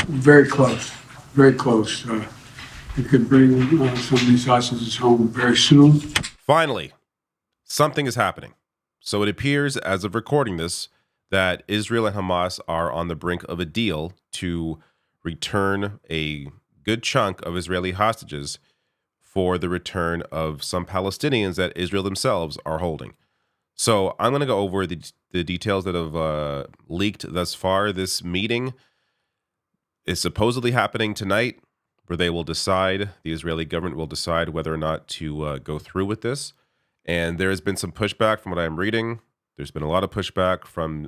very close, very close. We could bring some of these hostages home very soon. Finally, something is happening. So it appears, as of recording this, that Israel and Hamas are on the brink of a deal to return a good chunk of Israeli hostages for the return of some Palestinians that Israel themselves are holding. So I'm going to go over the details that have leaked thus far. This meeting is supposedly happening tonight, where they will decide, the Israeli government will decide whether or not to go through with this. And there has been some pushback from what I'm reading. There's been a lot of pushback from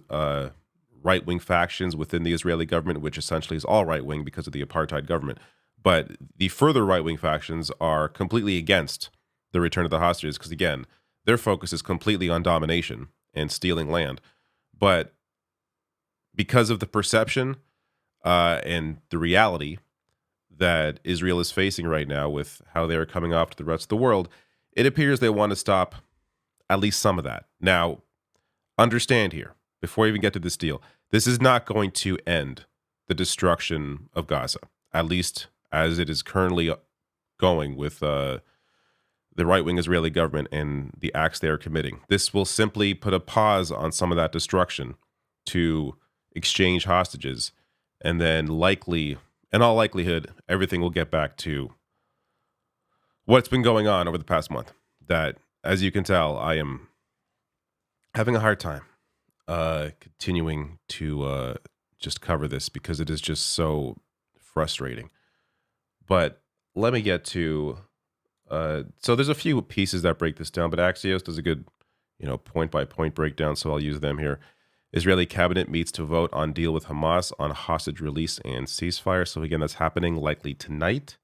right-wing factions within the Israeli government, which essentially is all right-wing because of the apartheid government. But the further right-wing factions are completely against the return of the hostages because, again, their focus is completely on domination and stealing land. But because of the perception and the reality that Israel is facing right now with how they are coming off to the rest of the world, it appears they want to stop at least some of that. Now, understand here, before we even get to this deal, this is not going to end the destruction of Gaza, at least as it is currently going with the right-wing Israeli government and the acts they are committing. This will simply put a pause on some of that destruction to exchange hostages, and then likely, in all likelihood, everything will get back to what's been going on over the past month. That, as you can tell, I am having a hard time continuing to just cover this because it is just so frustrating. But let me get to so there's a few pieces that break this down, but Axios does a good, point by point breakdown, so I'll use them here. Israeli cabinet meets to vote on deal with Hamas on hostage release and ceasefire. So again, that's happening likely tonight.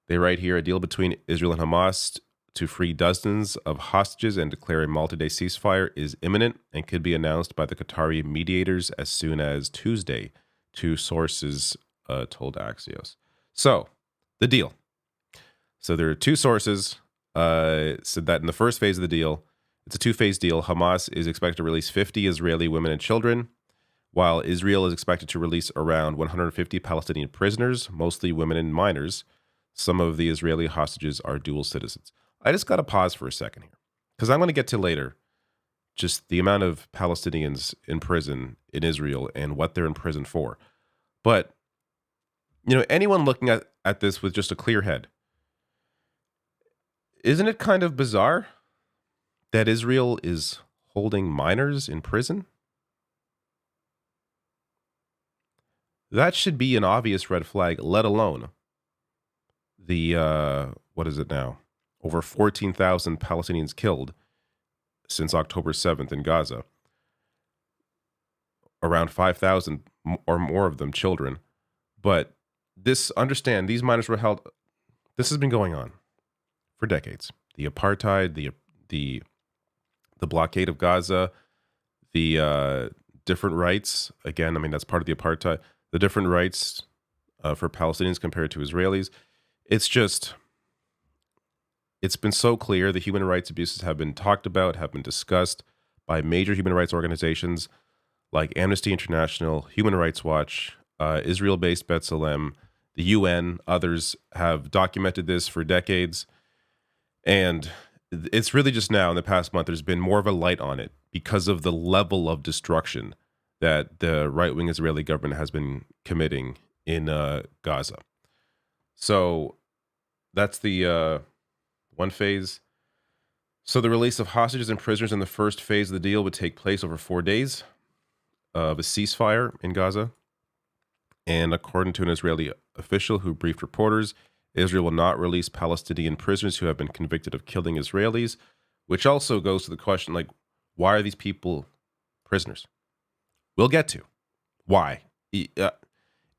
They write here a deal between Israel and Hamas to free dozens of hostages and declare a multi-day ceasefire is imminent and could be announced by the Qatari mediators as soon as Tuesday, two sources told Axios. So, the deal. So there are two sources said that in the first phase of the deal, it's a two-phase deal. Hamas is expected to release 50 Israeli women and children, while Israel is expected to release around 150 Palestinian prisoners, mostly women and minors. Some of the Israeli hostages are dual citizens. I just got to pause for a second here, because I'm going to get to later just the amount of Palestinians in prison in Israel and what they're in prison for. But, anyone looking at this with just a clear head, isn't it kind of bizarre that Israel is holding minors in prison? That should be an obvious red flag, let alone the, what is it now? Over 14,000 Palestinians killed since October 7th in Gaza. Around 5,000 or more of them children. But understand, these minors were held, this has been going on for decades. The apartheid, the blockade of Gaza, the different rights. Again, that's part of the apartheid. The different rights for Palestinians compared to Israelis. It's been so clear the human rights abuses have been talked about, have been discussed by major human rights organizations like Amnesty International, Human Rights Watch, Israel-based B'Tselem, the UN, others have documented this for decades. And it's really just now in the past month, there's been more of a light on it because of the level of destruction that the right-wing Israeli government has been committing in Gaza. So that's the one phase. So the release of hostages and prisoners in the first phase of the deal would take place over 4 days of a ceasefire in Gaza. And according to an Israeli official who briefed reporters, Israel will not release Palestinian prisoners who have been convicted of killing Israelis, which also goes to the question, why are these people prisoners? We'll get to why.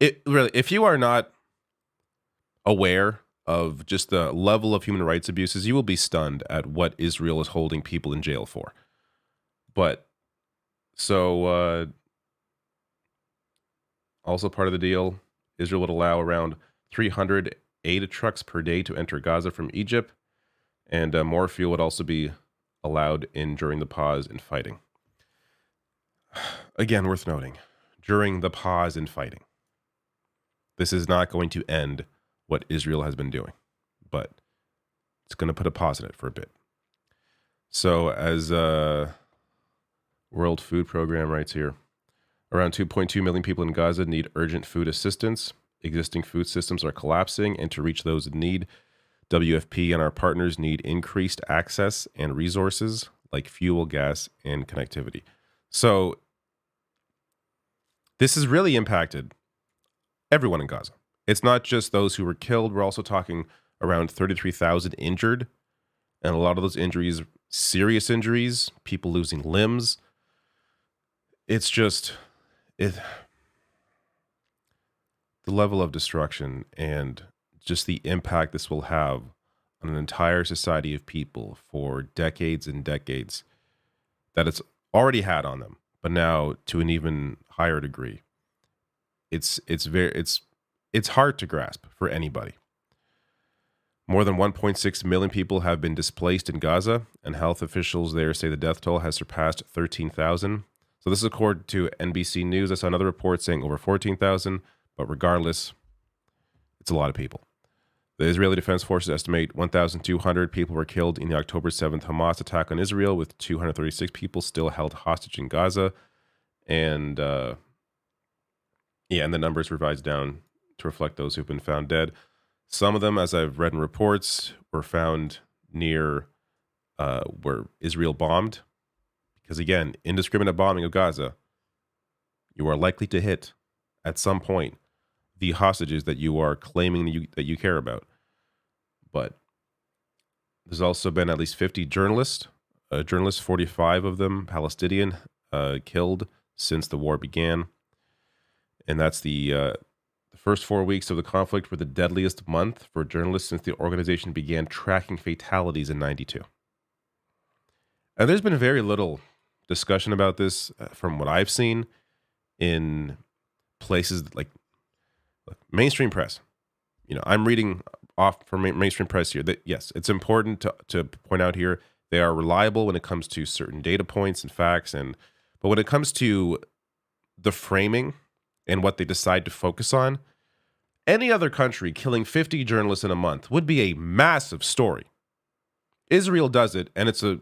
If you are not aware of just the level of human rights abuses, you will be stunned at what Israel is holding people in jail for. But, so, also part of the deal, Israel would allow around 300 aid trucks per day to enter Gaza from Egypt, and more fuel would also be allowed in during the pause in fighting. Again, worth noting, during the pause in fighting. This is not going to end what Israel has been doing, but it's going to put a pause in it for a bit. So as World Food Program writes here, around 2.2 million people in Gaza need urgent food assistance. Existing food systems are collapsing, and to reach those in need, WFP and our partners need increased access and resources like fuel, gas, and connectivity. So this has really impacted everyone in Gaza. It's not just those who were killed. We're also talking around 33,000 injured, and a lot of those injuries, serious injuries, people losing limbs. It's just the level of destruction and just the impact this will have on an entire society of people for decades and decades that it's already had on them, but now to an even higher degree. It's hard to grasp for anybody. More than 1.6 million people have been displaced in Gaza, and health officials there say the death toll has surpassed 13,000. So this is according to NBC News. I saw another report saying over 14,000, but regardless, it's a lot of people. The Israeli Defense Forces estimate 1,200 people were killed in the October 7th Hamas attack on Israel, with 236 people still held hostage in Gaza. And and the numbers revised down to reflect those who've been found dead. Some of them, as I've read in reports, were found near where Israel bombed. Because again, indiscriminate bombing of Gaza, you are likely to hit at some point the hostages that you are claiming that you care about. But there's also been at least 50 journalists, 45 of them Palestinian, killed since the war began. And that's the first 4 weeks of the conflict were the deadliest month for journalists since the organization began tracking fatalities in 92. And there's been very little discussion about this from what I've seen in places like mainstream press. I'm reading off from mainstream press here that, yes, it's important to point out here they are reliable when it comes to certain data points and facts, but when it comes to the framing and what they decide to focus on, any other country killing 50 journalists in a month would be a massive story. Israel does it, and it's a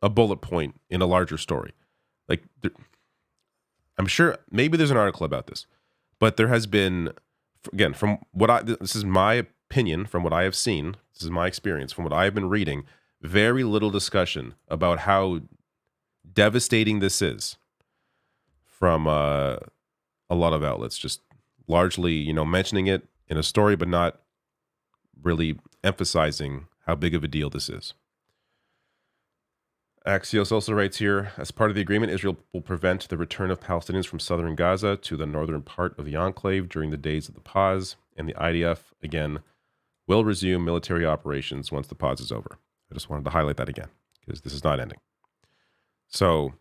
bullet point in a larger story. I'm sure maybe there's an article about this, but there has been, again, this is my opinion from what I have seen, this is my experience from what I have been reading, very little discussion about how devastating this is from a lot of outlets, just largely, mentioning it in a story, but not really emphasizing how big of a deal this is. Axios also writes here, as part of the agreement, Israel will prevent the return of Palestinians from southern Gaza to the northern part of the enclave during the days of the pause, and the IDF, again, will resume military operations once the pause is over. I just wanted to highlight that again, because this is not ending. So,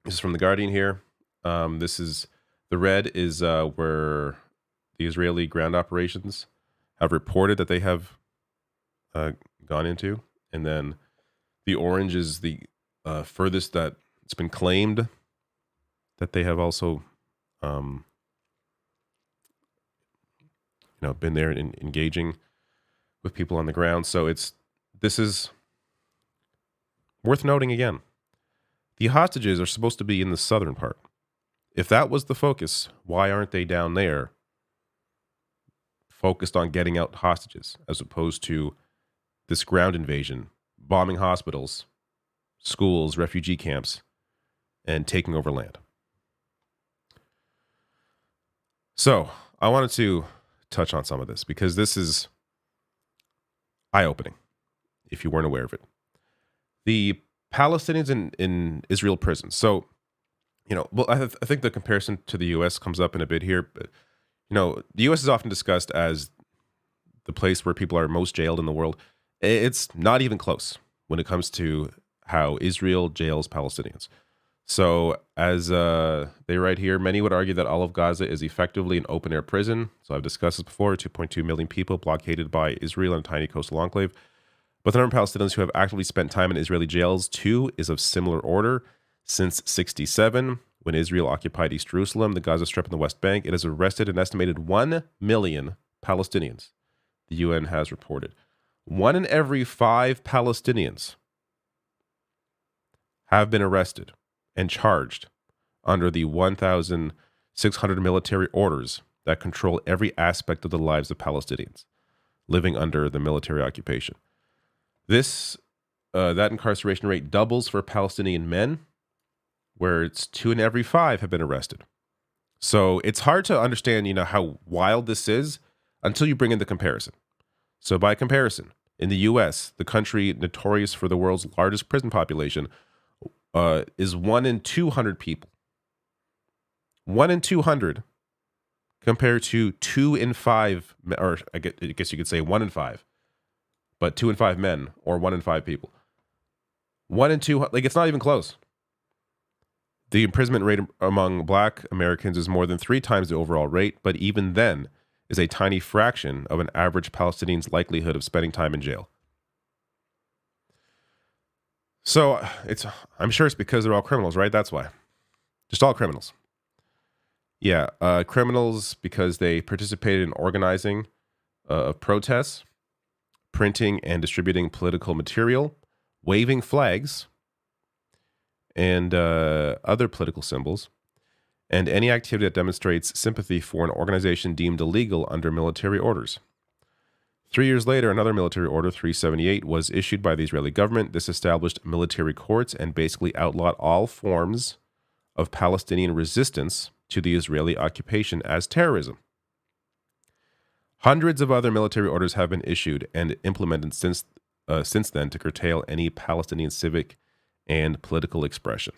this is from The Guardian here. The red is where the Israeli ground operations have reported that they have gone into, and then the orange is the furthest that it's been claimed that they have also, been there and engaging with people on the ground. So this is worth noting again. The hostages are supposed to be in the southern part. If that was the focus, why aren't they down there focused on getting out hostages as opposed to this ground invasion, bombing hospitals, schools, refugee camps, and taking over land? So I wanted to touch on some of this because this is eye-opening if you weren't aware of it. The Palestinians in Israel prisons. So, I think the comparison to the U.S. comes up in a bit here, but, the U.S. is often discussed as the place where people are most jailed in the world. It's not even close when it comes to how Israel jails Palestinians. So as they write here, many would argue that all of Gaza is effectively an open-air prison. So I've discussed this before, 2.2 million people blockaded by Israel in a tiny coastal enclave. But the number of Palestinians who have actively spent time in Israeli jails, too, is of similar order. Since 1967, when Israel occupied East Jerusalem, the Gaza Strip, and the West Bank, it has arrested an estimated 1 million Palestinians, the UN has reported. 1 in every 5 Palestinians have been arrested and charged under the 1,600 military orders that control every aspect of the lives of Palestinians living under the military occupation. That incarceration rate doubles for Palestinian men, where it's 2 in every 5 have been arrested. So it's hard to understand, how wild this is until you bring in the comparison. So by comparison, in the U.S., the country notorious for the world's largest prison population, is 1 in 200 people. 1 in 200 compared to 2 in 5, or I guess you could say 1 in 5, but 2 in 5 men, or 1 in 5 people. 1 in 2, it's not even close. The imprisonment rate among Black Americans is more than 3 times the overall rate, but even then is a tiny fraction of an average Palestinian's likelihood of spending time in jail. So I'm sure it's because they're all criminals, right? That's why. Just all criminals. Yeah, criminals because they participated in organizing of protests, printing and distributing political material, waving flags, and other political symbols, and any activity that demonstrates sympathy for an organization deemed illegal under military orders. 3 years later, another military order, 378, was issued by the Israeli government. This established military courts and basically outlawed all forms of Palestinian resistance to the Israeli occupation as terrorism. Hundreds of other military orders have been issued and implemented since then to curtail any Palestinian civic and political expression.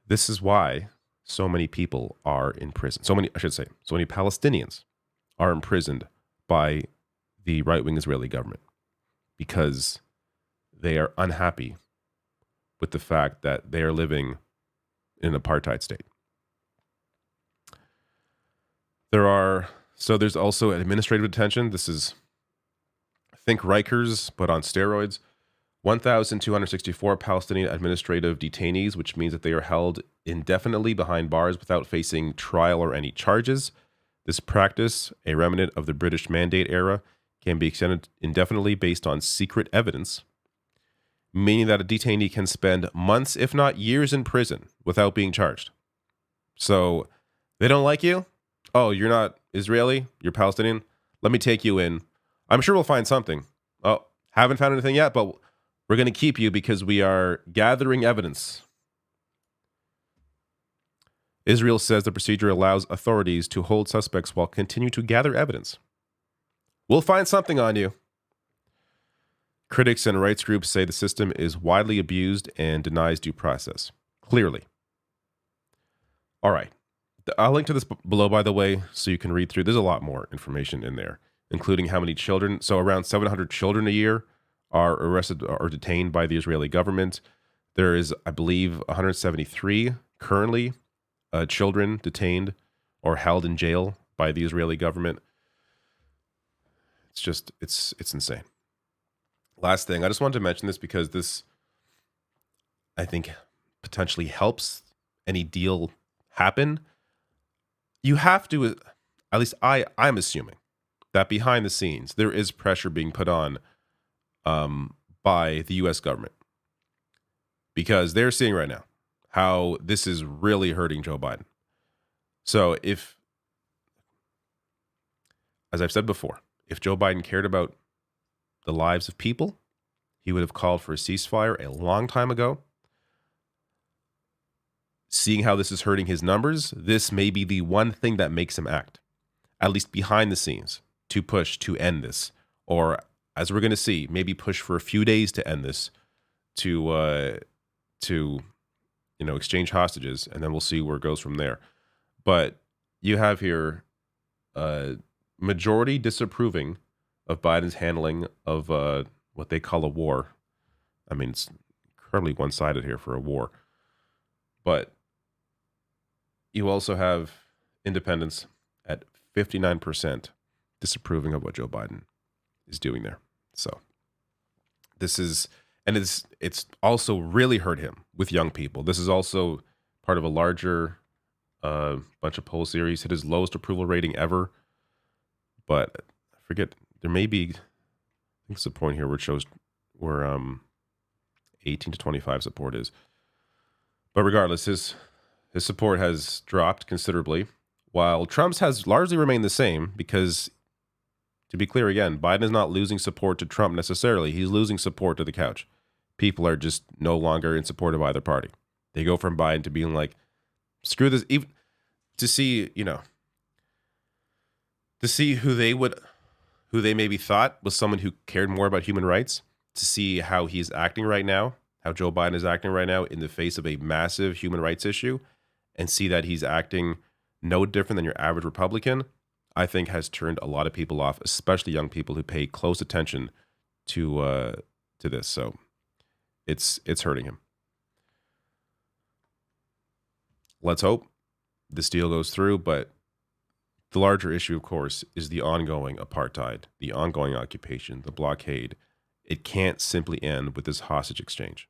This is why so many people are in prison. So many Palestinians are imprisoned by the right-wing Israeli government because they are unhappy with the fact that they are living in an apartheid state. There's also administrative detention. This is, think Rikers, but on steroids. 1,264 Palestinian administrative detainees, which means that they are held indefinitely behind bars without facing trial or any charges. This practice, a remnant of the British Mandate era, can be extended indefinitely based on secret evidence, meaning that a detainee can spend months, if not years, in prison without being charged. So they don't like you? Oh, you're not Israeli? You're Palestinian? Let me take you in. I'm sure we'll find something. Oh, haven't found anything yet, but we're going to keep you because we are gathering evidence. Israel says the procedure allows authorities to hold suspects while continue to gather evidence. We'll find something on you. Critics and rights groups say the system is widely abused and denies due process. Clearly. All right. I'll link to this below, by the way, so you can read through. There's a lot more information in there, including how many children. So around 700 children a year are arrested or detained by the Israeli government. There is, I believe, 173 currently children detained or held in jail by the Israeli government. It's insane. Last thing, I just wanted to mention this because this, I think, potentially helps any deal happen. You have to, at least I'm assuming, that behind the scenes, there is pressure being put on by the U.S. government. Because they're seeing right now how this is really hurting Joe Biden. So if, as I've said before, if Joe Biden cared about the lives of people, he would have called for a ceasefire a long time ago. Seeing how this is hurting his numbers, this may be the one thing that makes him act, at least behind the scenes, to push to end this. Or, as we're going to see, maybe push for a few days to end this, to exchange hostages, and then we'll see where it goes from there. But you have here majority disapproving of Biden's handling of what they call a war. I mean, it's incredibly one-sided here for a war. But you also have independents at 59% disapproving of what Joe Biden is doing there. So this is, and it's also really hurt him with young people. This is also part of a larger bunch of poll series. Hit his lowest approval rating ever. But I forget, there may be, I think it's a point here where it shows where 18 to 25 support is. But regardless, his support has dropped considerably, while Trump's has largely remained the same because, to be clear again, Biden is not losing support to Trump necessarily. He's losing support to the couch. People are just no longer in support of either party. They go from Biden to being like, screw this, even to see, to see who they maybe thought was someone who cared more about human rights, to see how he's acting right now, how Joe Biden is acting right now in the face of a massive human rights issue, and see that he's acting no different than your average Republican, I think has turned a lot of people off, especially young people who pay close attention to this. So it's hurting him. Let's hope this deal goes through, but the larger issue, of course, is the ongoing apartheid, the ongoing occupation, the blockade. It can't simply end with this hostage exchange.